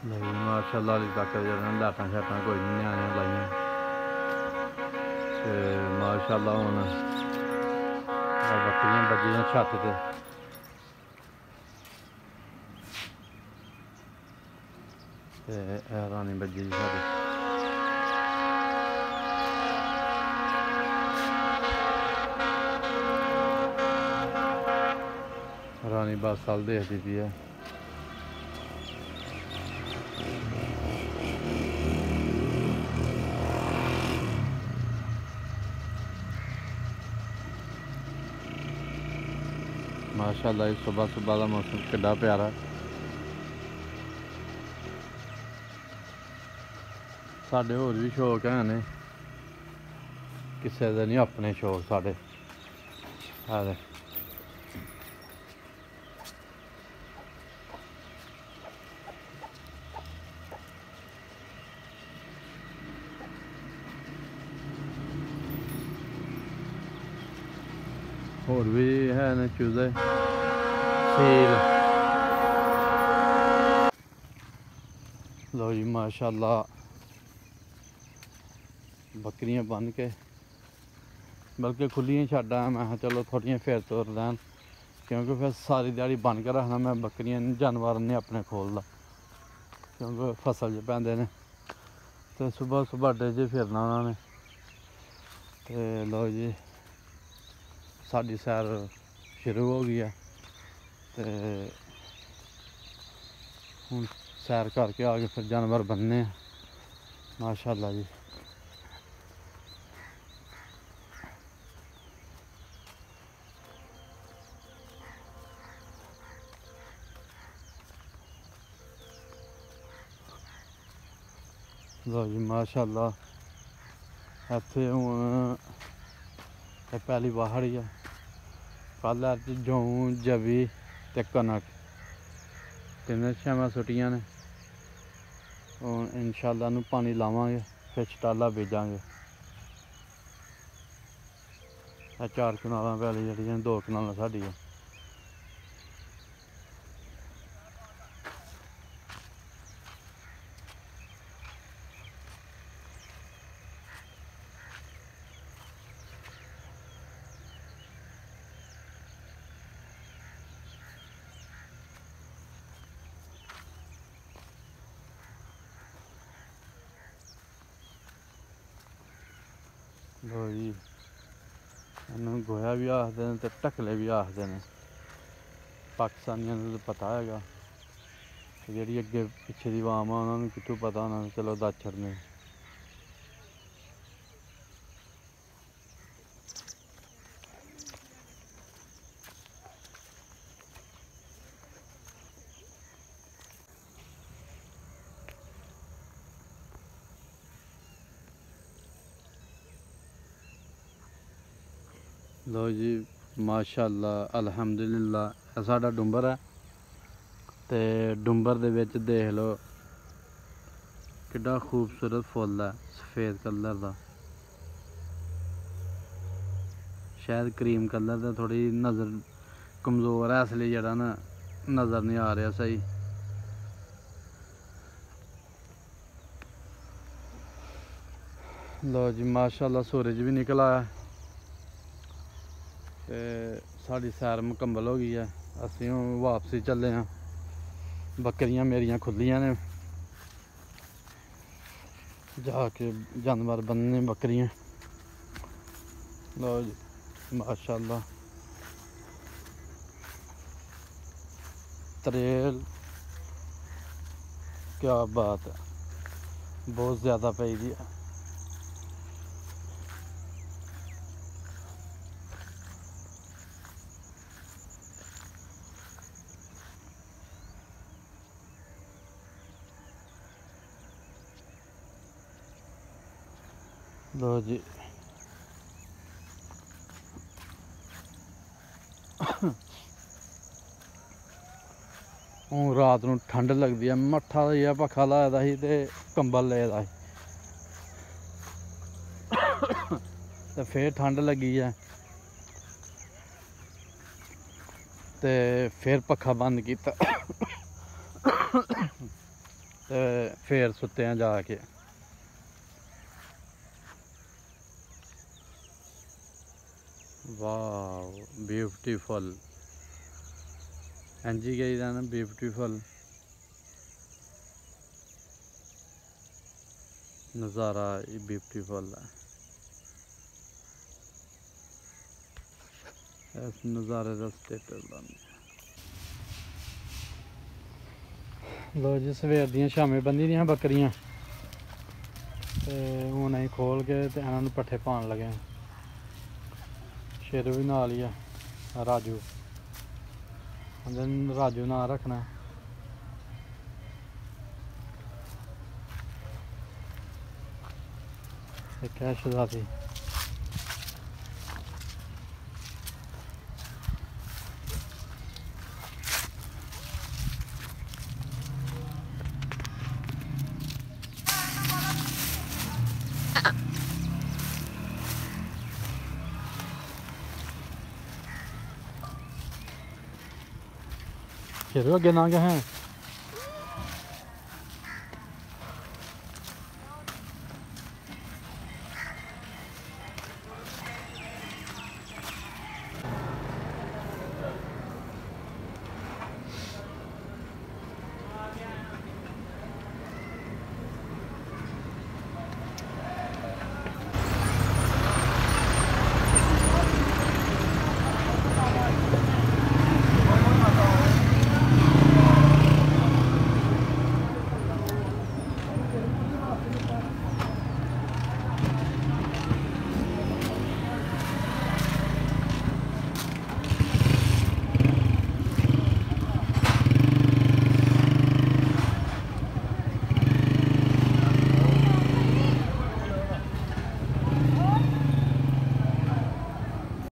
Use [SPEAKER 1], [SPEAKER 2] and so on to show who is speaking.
[SPEAKER 1] माशाअल्लाह अली तक लाइटां शाटां कोई नहीं न्याने लाइयां ते माशाअल्लाह हुण बकरियां बज्जियां छत ते रानी बज्जी सारी रानी बस साल देखती पी है। माशाअल्लाह सुबह सुबह का मौसम कितना प्यारा। साढ़े होर भी शौक हैं ने किसी दे नहीं अपने शौक साढ़े है। होर भी है ने चूजे सील। लो जी माशाअल्लाह बकरियां बन के बल्कि खुलियां छड्ड आया। मैं चलो थोड़ियां फिर तुर लैन क्योंकि फिर सारी दिहाड़ी बन के रखना मैं बकरियां जानवर नहीं अपने खोलदा क्योंकि फसल च पैंदे ने तो सुबह सुबह अड्डे च फिरना उन्होंने। तो लो जी साड़ी सैर शुरू हो गई है तो हूँ सैर करके आके फिर जानवर बनने माशाअल्लाह जी। लो जी माशाअल्लाह इत्थे हूँ पहली बाहड़ी है। कल जौं जवी ते कनक तिन्ने छावां सुटियां ने हूँ इंशाअल्लाह नूं पानी लावांगे फिर छटाला बीजांगे। 4 कनालां पैली जड़ियां 2 कनालां साडियां। लो जी इन्हूं गोया भी आखदे ने ते ढकले भी आखदे ने। पाकिस्तानियों को तो पता हैगा जी अगे पिछे की आवाम आ उन्होंने कितों पता होना। चलो दस छड़ने लो जी माशाअल्लाह अल्हम्दुलिल्लाह साडा डुंबर है ते डुंबर दे विच देख लो कितना खूबसूरत फुल है सफ़ेद कलर का। शायद क्रीम कलर का थोड़ी नज़र कमज़ोर है इसलिए जरा ना नज़र नहीं आ रहा सही। लो जी माशाअल्लाह सूरज भी निकल आया ते साड़ी सैर मुकम्मल हो गई है। असीं हुण वापसी चले हाँ। बकरियां मेरियां खुलियां ने जाके जानवर बनने बकरियां। लो जी माशाअल्लाह तरेल क्या बात है बहुत ज़्यादा पई दी है। लो जी हूँ रात नूं ठंड लगती है मट्ठा जिहा पक्खा लाए दा ही ते कंबल ले दा ते फिर ठंड लगी है ते फिर पक्खा बंद किया। ते फिर सुते हैं जाके। वाह ब्यूटीफुल, एंजी गई ना ब्यूटीफुल नज़ारा, ब्यूटीफुल है। इस नज़ारे का स्टेटस लाने लो जी। सवेर दियां शामें बंधी दियां बकरियां ते हुण असीं खोल के ते इन्हां नूं पट्ठे पाउण लगे हैं। शेरू भी नाल ही है, राजू राजू नां रखना। एक है शहजादी। शेरू अगे ना गए हैं।